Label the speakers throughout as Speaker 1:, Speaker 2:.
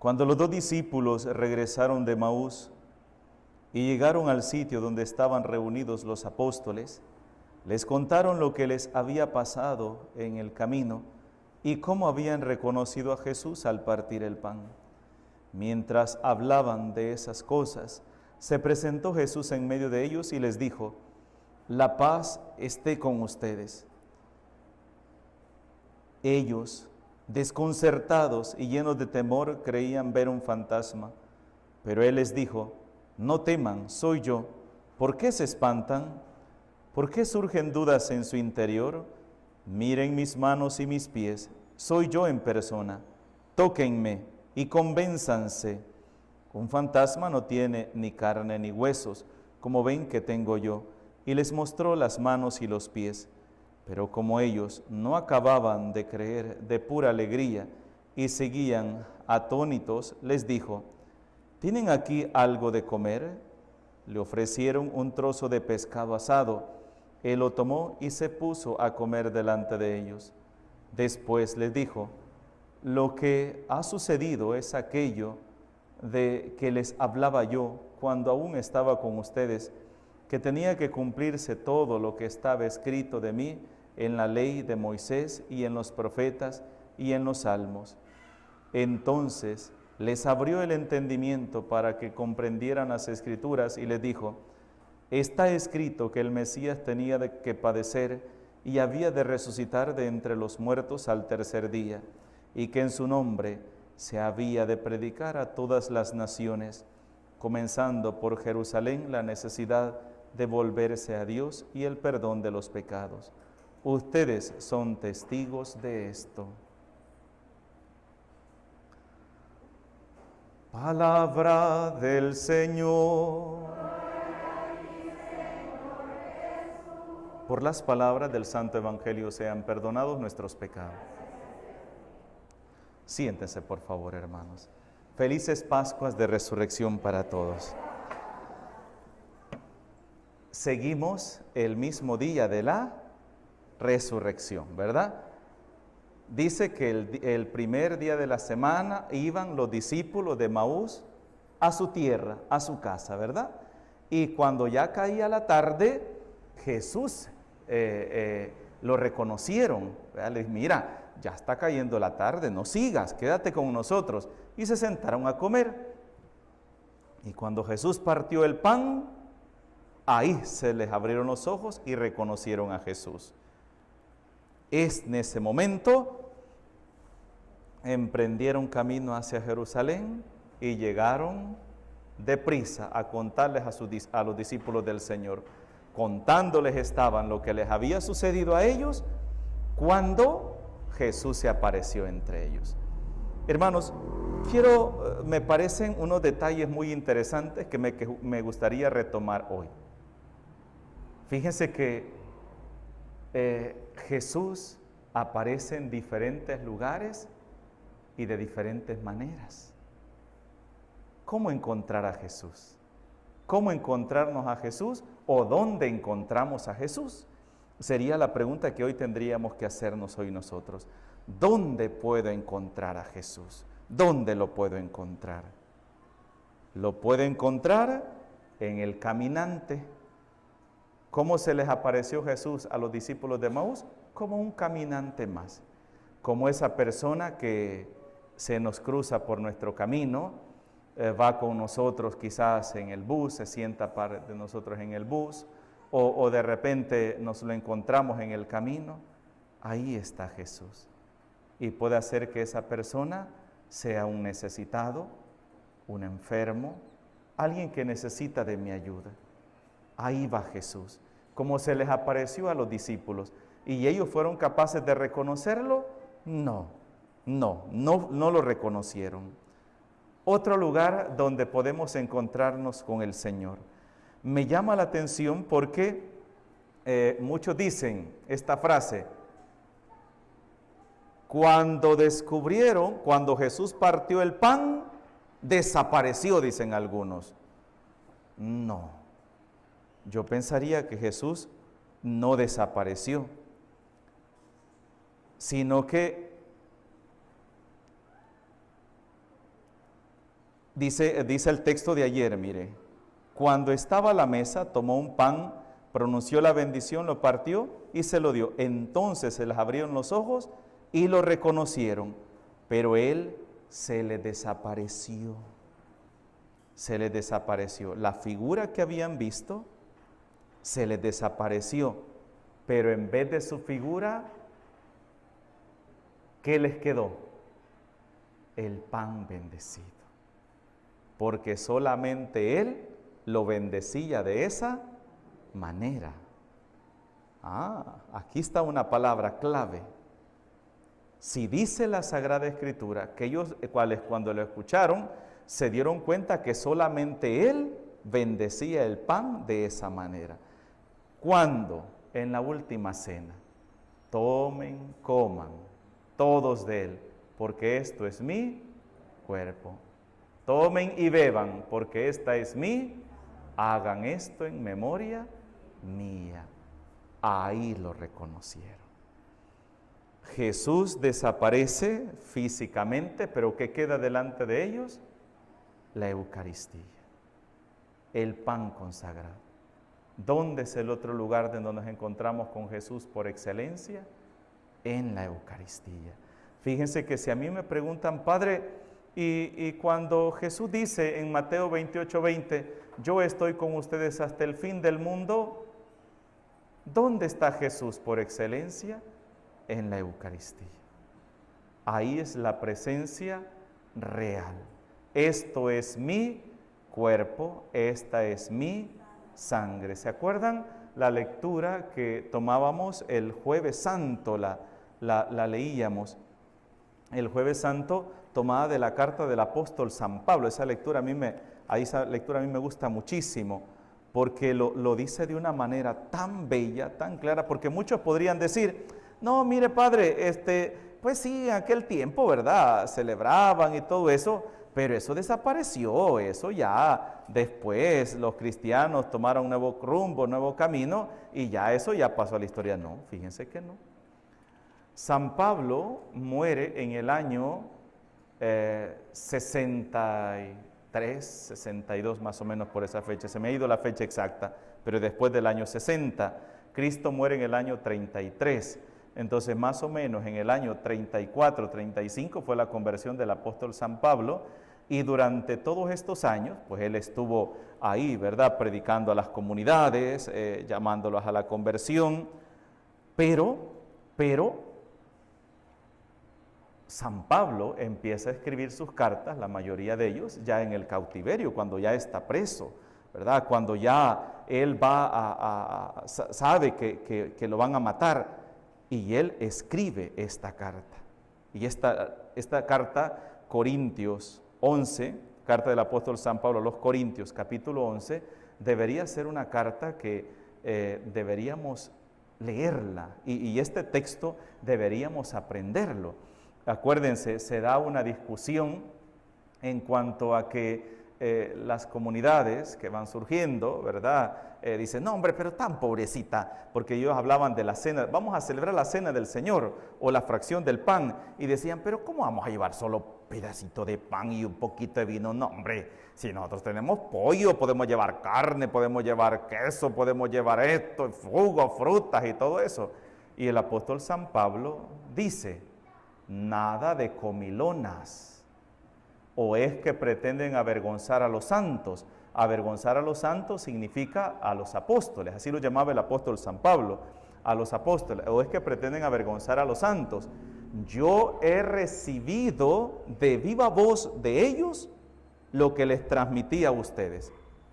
Speaker 1: Cuando los dos discípulos regresaron de Emaús y llegaron al sitio donde estaban reunidos los apóstoles, les contaron lo que les había pasado en el camino y cómo habían reconocido a Jesús al partir el pan. Mientras hablaban de esas cosas, se presentó Jesús en medio de ellos y les dijo: «La paz esté con ustedes». Ellos, desconcertados y llenos de temor, creían ver un fantasma. Pero Él les dijo: «No teman, soy yo. ¿Por qué se espantan? ¿Por qué surgen dudas en su interior? Miren mis manos y mis pies, soy yo en persona. Tóquenme y convénzanse. Un fantasma no tiene ni carne ni huesos, como ven que tengo yo». Y les mostró las manos y los pies. Pero como ellos no acababan de creer de pura alegría y seguían atónitos, les dijo: «¿Tienen aquí algo de comer?». Le ofrecieron un trozo de pescado asado. Él lo tomó y se puso a comer delante de ellos. Después les dijo: «Lo que ha sucedido es aquello de que les hablaba yo cuando aún estaba con ustedes, que tenía que cumplirse todo lo que estaba escrito de mí en la ley de Moisés y en los profetas y en los salmos». Entonces les abrió el entendimiento para que comprendieran las Escrituras y les dijo: «Está escrito que el Mesías tenía que padecer y había de resucitar de entre los muertos al tercer día, y que en su nombre se había de predicar a todas las naciones, comenzando por Jerusalén la necesidad de volverse a Dios y el perdón de los pecados. Ustedes son testigos de esto». Palabra del Señor. Por las palabras del Santo Evangelio sean perdonados nuestros pecados. Siéntense, por favor, hermanos. Felices Pascuas de Resurrección para todos. Seguimos el mismo día de la resurrección, ¿verdad? Dice que el primer día de la semana iban los discípulos de Emaús a su tierra, a su casa, ¿verdad? Y cuando ya caía la tarde, Jesús lo reconocieron, ¿verdad? Les mira, ya está cayendo la tarde, no sigas, quédate con nosotros. Y se sentaron a comer. Y cuando Jesús partió el pan, ahí se les abrieron los ojos y reconocieron a Jesús. En ese momento emprendieron camino hacia Jerusalén y llegaron deprisa a contarles a los discípulos del Señor. Contándoles estaban lo que les había sucedido a ellos cuando Jesús se apareció entre ellos. Hermanos, me parecen unos detalles muy interesantes que me gustaría retomar hoy. Fíjense que Jesús aparece en diferentes lugares y de diferentes maneras. ¿Cómo encontrar a Jesús? ¿Cómo encontrarnos a Jesús o dónde encontramos a Jesús? Sería la pregunta que hoy tendríamos que hacernos hoy nosotros. ¿Dónde puedo encontrar a Jesús? ¿Dónde lo puedo encontrar? Lo puedo encontrar en el caminante. ¿Cómo se les apareció Jesús a los discípulos de Emaús? Como un caminante más, como esa persona que se nos cruza por nuestro camino, va con nosotros quizás en el bus, se sienta parte de nosotros en el bus, o de repente nos lo encontramos en el camino. Ahí está Jesús. Y puede hacer que esa persona sea un necesitado, un enfermo, alguien que necesita de mi ayuda. Ahí va Jesús, como se les apareció a los discípulos. ¿Y ellos fueron capaces de reconocerlo? No lo reconocieron. Otro lugar donde podemos encontrarnos con el Señor. Me llama la atención porque muchos dicen esta frase: cuando Jesús partió el pan, desapareció, dicen algunos. No, yo pensaría que Jesús no desapareció, sino que Dice el texto de ayer, mire, cuando estaba a la mesa, tomó un pan, pronunció la bendición, lo partió y se lo dio. Entonces se les abrieron los ojos y lo reconocieron, pero él se le desapareció. Se les desapareció. La figura que habían visto se les desapareció, pero en vez de su figura, ¿qué les quedó? El pan bendecido, porque solamente él lo bendecía de esa manera. Aquí está una palabra clave. Si dice la Sagrada Escritura que ellos, cuales cuando lo escucharon, se dieron cuenta que solamente él bendecía el pan de esa manera. ¿Cuándo? En la última cena. Tomen, coman, todos de él, porque esto es mi cuerpo. Tomen y beban, porque esta es hagan esto en memoria mía. Ahí lo reconocieron. Jesús desaparece físicamente, pero ¿qué queda delante de ellos? La Eucaristía, el pan consagrado. ¿Dónde es el otro lugar donde nos encontramos con Jesús por excelencia? En la Eucaristía. Fíjense que si a mí me preguntan, Padre, y cuando Jesús dice en Mateo 28:20, yo estoy con ustedes hasta el fin del mundo, ¿dónde está Jesús por excelencia? En la Eucaristía. Ahí es la presencia real. Esto es mi cuerpo, esta es mi sangre. ¿Se acuerdan la lectura que tomábamos el Jueves Santo? La leíamos. El Jueves Santo tomada de la carta del apóstol San Pablo. Esa lectura a mí me gusta muchísimo, porque lo dice de una manera tan bella, tan clara, porque muchos podrían decir, no, mire padre, pues sí, en aquel tiempo, ¿verdad? Celebraban y todo eso, pero eso desapareció, eso ya después los cristianos tomaron un nuevo rumbo, un nuevo camino, y ya eso ya pasó a la historia. No, fíjense que no. San Pablo muere en el año 63, 62 más o menos por esa fecha, se me ha ido la fecha exacta, pero después del año 60, Cristo muere en el año 33, entonces más o menos en el año 34, 35 fue la conversión del apóstol San Pablo, y durante todos estos años, pues él estuvo ahí, ¿verdad?, predicando a las comunidades, llamándolas a la conversión, pero San Pablo empieza a escribir sus cartas, la mayoría de ellos, ya en el cautiverio, cuando ya está preso, ¿verdad? Cuando ya él sabe que lo van a matar, y él escribe esta carta. Y esta carta, Corintios 11, carta del apóstol San Pablo a los Corintios, capítulo 11, debería ser una carta que deberíamos leerla, y este texto deberíamos aprenderlo. Acuérdense, se da una discusión en cuanto a que las comunidades que van surgiendo, ¿verdad? Dicen, no hombre, pero tan pobrecita, porque ellos hablaban de la cena, vamos a celebrar la cena del Señor, o la fracción del pan, y decían, pero ¿cómo vamos a llevar solo pedacito de pan y un poquito de vino? No hombre, si nosotros tenemos pollo, podemos llevar carne, podemos llevar queso, podemos llevar esto, jugo, frutas y todo eso. Y el apóstol San Pablo dice, nada de comilonas. ¿O es que pretenden avergonzar a los santos? Avergonzar a los santos significa a los apóstoles, así lo llamaba el apóstol San Pablo, a los apóstoles. ¿O es que pretenden avergonzar a los santos? Yo he recibido de viva voz de ellos lo que les transmití a ustedes.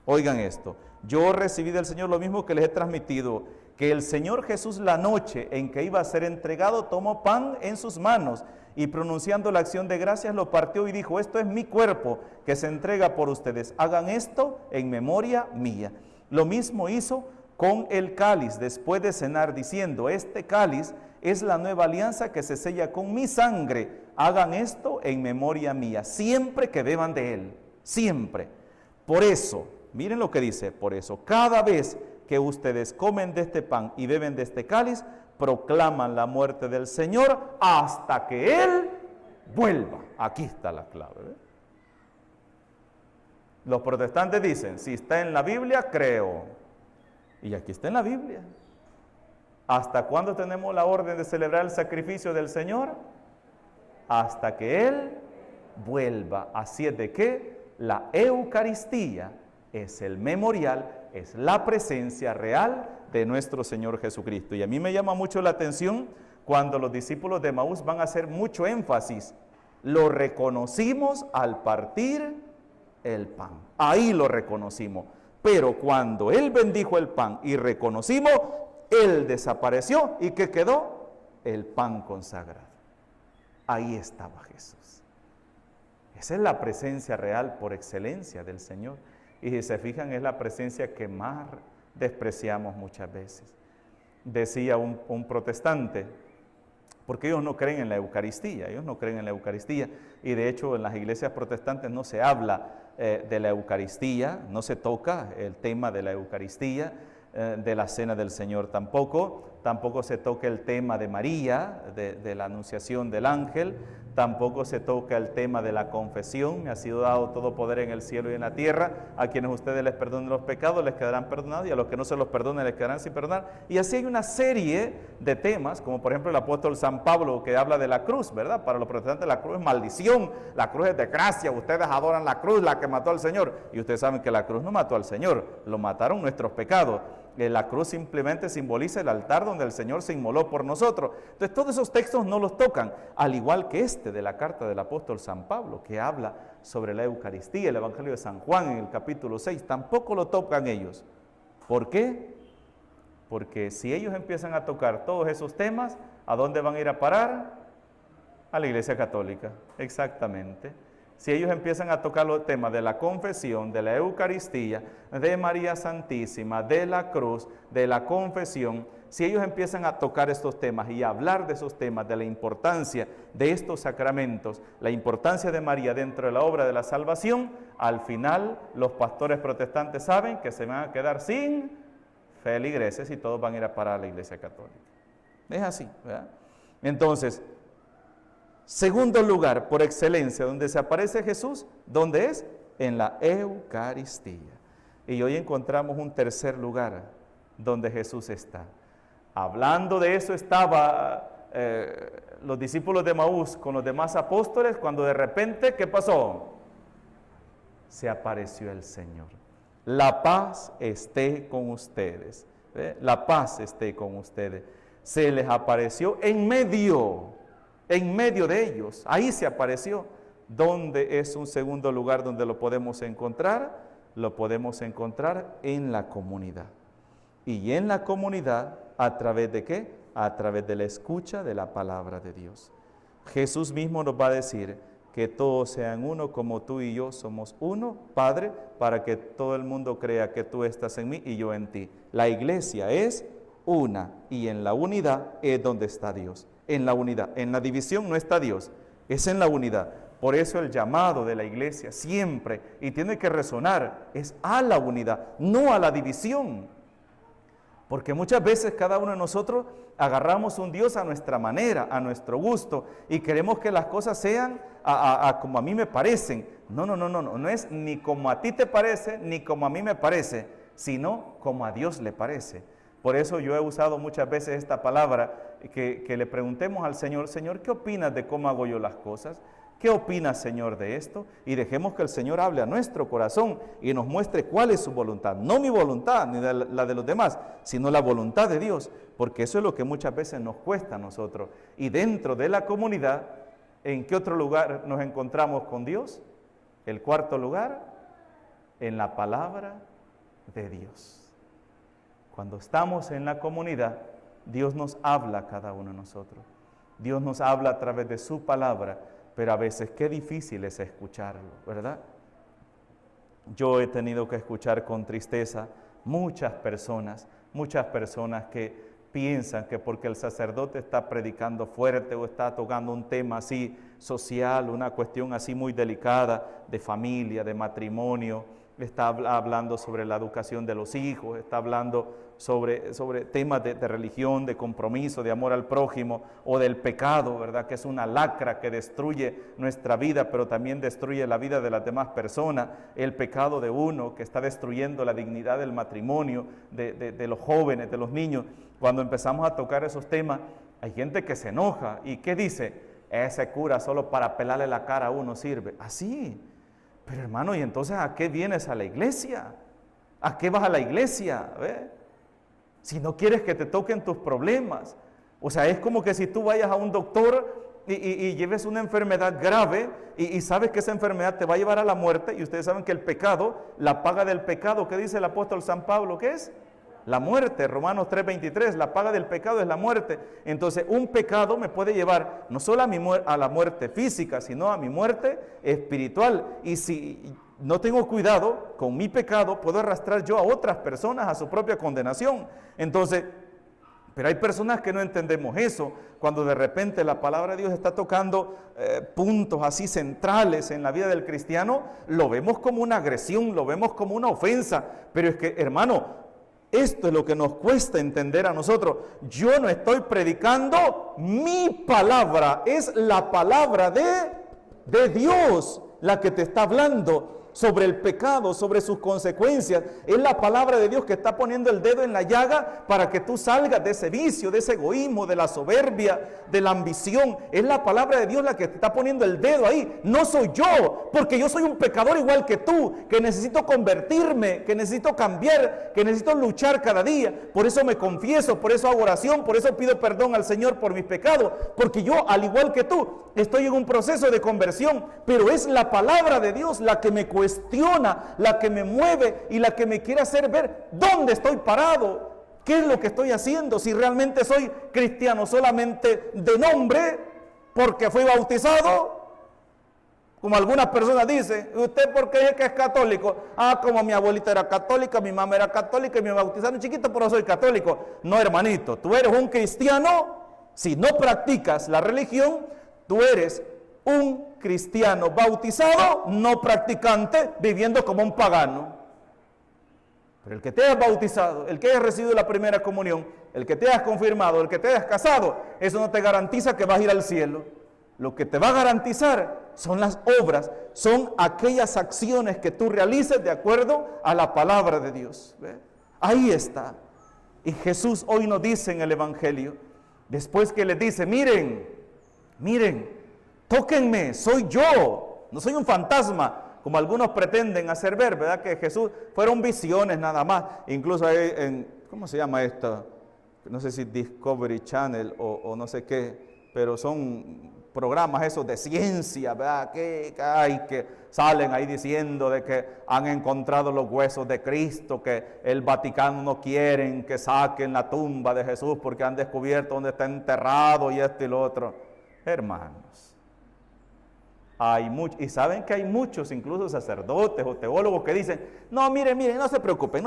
Speaker 1: Oigan esto, yo recibí del Señor lo mismo que les he transmitido, que el Señor Jesús la noche en que iba a ser entregado tomó pan en sus manos y pronunciando la acción de gracias lo partió y dijo, esto es mi cuerpo que se entrega por ustedes, hagan esto en memoria mía. Lo mismo hizo con el cáliz después de cenar diciendo, este cáliz es la nueva alianza que se sella con mi sangre, hagan esto en memoria mía, siempre que beban de él, siempre. Por eso, miren lo que dice, por eso, cada vez que ustedes comen de este pan y beben de este cáliz, proclaman la muerte del Señor hasta que Él vuelva. Aquí está la clave, ¿eh? Los protestantes dicen, si está en la Biblia, creo. Y aquí está en la Biblia. ¿Hasta cuándo tenemos la orden de celebrar el sacrificio del Señor? Hasta que Él vuelva. Así es de que la Eucaristía es el memorial, es la presencia real de nuestro Señor Jesucristo. Y a mí me llama mucho la atención cuando los discípulos de Emaús van a hacer mucho énfasis. Lo reconocimos al partir el pan. Ahí lo reconocimos. Pero cuando Él bendijo el pan y reconocimos, Él desapareció. ¿Y qué quedó? El pan consagrado. Ahí estaba Jesús. Esa es la presencia real por excelencia del Señor. Y si se fijan, es la presencia que más despreciamos muchas veces. Decía un protestante, porque ellos no creen en la Eucaristía, y de hecho en las iglesias protestantes no se habla de la Eucaristía, no se toca el tema de la Eucaristía, de la Cena del Señor tampoco se toca el tema de María, de la anunciación del ángel, tampoco se toca el tema de la confesión. Me ha sido dado todo poder en el cielo y en la tierra. A quienes ustedes les perdonen los pecados les quedarán perdonados, y a los que no se los perdonen les quedarán sin perdonar. Y así hay una serie de temas, como por ejemplo el apóstol San Pablo, que habla de la cruz, ¿verdad? Para los protestantes la cruz es maldición, la cruz es desgracia, ustedes adoran la cruz, la que mató al Señor. Y ustedes saben que la cruz no mató al Señor, lo mataron nuestros pecados. La cruz simplemente simboliza el altar donde el Señor se inmoló por nosotros. Entonces todos esos textos no los tocan, al igual que este de la carta del apóstol San Pablo, que habla sobre la Eucaristía, el Evangelio de San Juan en el capítulo 6, tampoco lo tocan ellos. ¿Por qué? Porque si ellos empiezan a tocar todos esos temas, ¿a dónde van a ir a parar? A la Iglesia Católica, exactamente. Si ellos empiezan a tocar los temas de la confesión, de la Eucaristía, de María Santísima, de la cruz, de la confesión, si ellos empiezan a tocar estos temas y a hablar de esos temas, de la importancia de estos sacramentos, la importancia de María dentro de la obra de la salvación, al final los pastores protestantes saben que se van a quedar sin feligreses y todos van a ir a parar a la Iglesia Católica. Es así, ¿verdad? Entonces, segundo lugar, por excelencia, donde se aparece Jesús, ¿dónde es? En la Eucaristía. Y hoy encontramos un tercer lugar donde Jesús está. Hablando de eso estaba los discípulos de Emaús con los demás apóstoles, cuando de repente, ¿qué pasó? Se apareció el Señor. La paz esté con ustedes. La paz esté con ustedes. Se les apareció en medio de ellos, ahí se apareció. ¿Dónde es un segundo lugar donde lo podemos encontrar? Lo podemos encontrar en la comunidad. Y en la comunidad, ¿a través de qué? A través de la escucha de la palabra de Dios. Jesús mismo nos va a decir que todos sean uno como tú y yo somos uno, Padre, para que todo el mundo crea que tú estás en mí y yo en ti. La iglesia es una, y en la unidad es donde está Dios. En la unidad, en la división no está Dios, es en la unidad. Por eso el llamado de la iglesia siempre, y tiene que resonar, es a la unidad, no a la división. Porque muchas veces cada uno de nosotros agarramos un Dios a nuestra manera, a nuestro gusto, y queremos que las cosas sean como a mí me parecen. No es ni como a ti te parece, ni como a mí me parece, sino como a Dios le parece. Por eso yo he usado muchas veces esta palabra, que le preguntemos al Señor, Señor, ¿qué opinas de cómo hago yo las cosas? ¿Qué opinas, Señor, de esto? Y dejemos que el Señor hable a nuestro corazón y nos muestre cuál es su voluntad. No mi voluntad, ni la de los demás, sino la voluntad de Dios, porque eso es lo que muchas veces nos cuesta a nosotros. Y dentro de la comunidad, ¿en qué otro lugar nos encontramos con Dios? El cuarto lugar, en la palabra de Dios. Cuando estamos en la comunidad, Dios nos habla a cada uno de nosotros. Dios nos habla a través de su palabra, pero a veces qué difícil es escucharlo, ¿verdad? Yo he tenido que escuchar con tristeza muchas personas que piensan que porque el sacerdote está predicando fuerte o está tocando un tema así social, una cuestión así muy delicada de familia, de matrimonio, está hablando sobre la educación de los hijos, está hablando sobre temas de religión, de compromiso, de amor al prójimo o del pecado, ¿verdad? Que es una lacra que destruye nuestra vida, pero también destruye la vida de las demás personas. El pecado de uno que está destruyendo la dignidad del matrimonio, de los jóvenes, de los niños. Cuando empezamos a tocar esos temas, hay gente que se enoja. ¿Y qué dice? Ese cura solo para pelarle la cara a uno sirve. Así. Pero hermano, ¿y entonces a qué vienes a la iglesia? ¿A qué vas a la iglesia? Si no quieres que te toquen tus problemas. O sea, es como que si tú vayas a un doctor y lleves una enfermedad grave y sabes que esa enfermedad te va a llevar a la muerte, y ustedes saben que el pecado, la paga del pecado, ¿qué dice el apóstol San Pablo? ¿Qué es? La muerte. Romanos 3:23, la paga del pecado es la muerte. Entonces un pecado me puede llevar no solo a la muerte física, sino a mi muerte espiritual. Y si no tengo cuidado con mi pecado, puedo arrastrar yo a otras personas a su propia condenación. Entonces, pero hay personas que no entendemos eso, cuando de repente la palabra de Dios está tocando puntos así centrales en la vida del cristiano, lo vemos como una agresión, lo vemos como una ofensa. Pero es que, hermano, esto es lo que nos cuesta entender a nosotros. Yo no estoy predicando mi palabra, es la palabra de Dios la que te está hablando sobre el pecado, sobre sus consecuencias. Es la palabra de Dios que está poniendo el dedo en la llaga para que tú salgas de ese vicio, de ese egoísmo, de la soberbia, de la ambición. Es la palabra de Dios la que te está poniendo el dedo ahí. No soy yo, porque yo soy un pecador igual que tú, que necesito convertirme, que necesito cambiar, que necesito luchar cada día. Por eso me confieso, por eso hago oración, por eso pido perdón al Señor por mis pecados, porque yo, al igual que tú, estoy en un proceso de conversión, pero es la palabra de Dios la que me cuestiona, la que me mueve y la que me quiere hacer ver dónde estoy parado, qué es lo que estoy haciendo, si realmente soy cristiano solamente de nombre porque fui bautizado, como algunas personas dicen. ¿Usted por qué dice que es católico? Ah, como mi abuelita era católica, mi mamá era católica y me bautizaron chiquito, pero soy católico. No, hermanito, tú eres un cristiano si no practicas la religión. Tú eres un cristiano bautizado, no practicante, viviendo como un pagano. Pero el que te hayas bautizado, el que hayas recibido la primera comunión, el que te hayas confirmado, el que te hayas casado, eso no te garantiza que vas a ir al cielo. Lo que te va a garantizar son las obras, son aquellas acciones que tú realices de acuerdo a la palabra de Dios. ¿Ve? Ahí está. Y Jesús hoy nos dice en el Evangelio, después que les dice, miren, tóquenme, soy yo, no soy un fantasma, como algunos pretenden hacer ver, ¿verdad? Que Jesús fueron visiones nada más. Incluso hay ¿cómo se llama esto? No sé si Discovery Channel o no sé qué, pero son programas esos de ciencia, ¿verdad? Que salen ahí diciendo de que han encontrado los huesos de Cristo, que el Vaticano no quieren que saquen la tumba de Jesús porque han descubierto dónde está enterrado y esto y lo otro. Hermanos, y saben que hay muchos, incluso sacerdotes o teólogos, que dicen, no, miren, no se preocupen,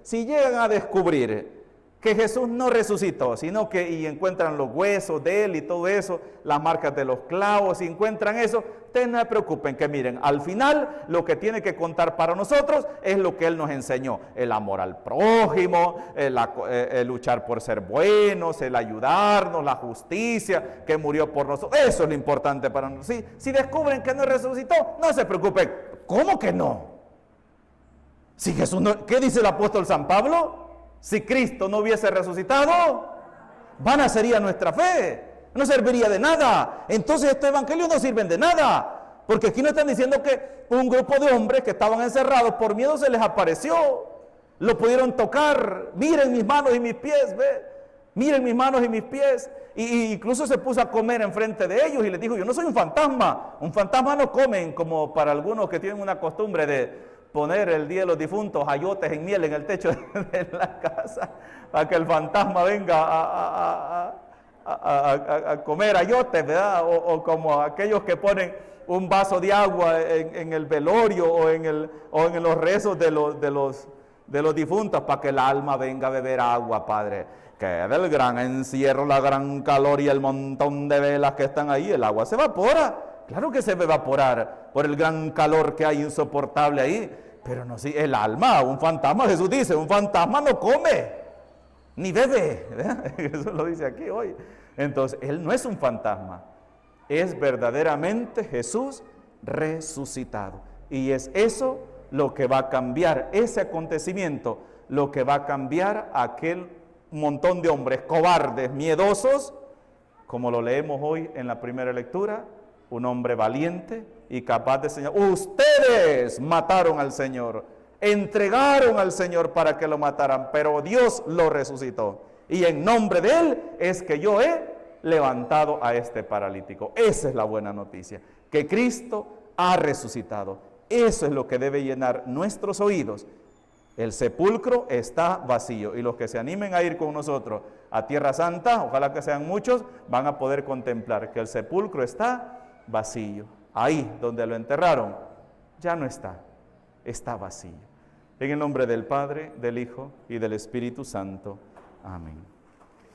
Speaker 1: si llegan a descubrir que Jesús no resucitó, sino que y encuentran los huesos de él y todo eso, las marcas de los clavos, y encuentran eso, ustedes no se preocupen, que miren, al final lo que tiene que contar para nosotros es lo que él nos enseñó: el amor al prójimo, el luchar por ser buenos, el ayudarnos, la justicia, que murió por nosotros. Eso es lo importante para nosotros. Si descubren que no resucitó, no se preocupen. ¿Cómo que no? Si Jesús no, ¿qué dice el apóstol San Pablo? Si Cristo no hubiese resucitado, vana sería nuestra fe, no serviría de nada. Entonces estos evangelios no sirven de nada, porque aquí nos están diciendo que un grupo de hombres que estaban encerrados por miedo se les apareció, lo pudieron tocar. Miren mis manos y mis pies, ve, miren mis manos y mis pies. Y incluso se puso a comer enfrente de ellos y les dijo, yo no soy un fantasma no comen, como para algunos que tienen una costumbre de poner el día de los difuntos ayotes en miel en el techo de la casa para que el fantasma venga a comer ayotes, ¿verdad? O como aquellos que ponen un vaso de agua en el velorio o en los rezos de los difuntos para que el alma venga a beber agua, Padre. Que del gran encierro, la gran calor y el montón de velas que están ahí, el agua se evapora. Claro que se va a evaporar por el gran calor que hay insoportable ahí. Pero no, sí, el alma, un fantasma, Jesús dice, un fantasma no come, ni bebe, ¿verdad? Eso lo dice aquí hoy. Entonces, Él no es un fantasma, es verdaderamente Jesús resucitado. Y es eso lo que va a cambiar, ese acontecimiento, lo que va a cambiar a aquel montón de hombres cobardes, miedosos, como lo leemos hoy en la primera lectura, un hombre valiente y capaz de señalar, ustedes mataron al Señor, entregaron al Señor para que lo mataran, pero Dios lo resucitó. Y en nombre de Él es que yo he levantado a este paralítico. Esa es la buena noticia, que Cristo ha resucitado. Eso es lo que debe llenar nuestros oídos. El sepulcro está vacío y los que se animen a ir con nosotros a Tierra Santa, ojalá que sean muchos, van a poder contemplar que el sepulcro está vacío. Ahí donde lo enterraron, ya no está, está vacío. En el nombre del Padre, del Hijo y del Espíritu Santo. Amén.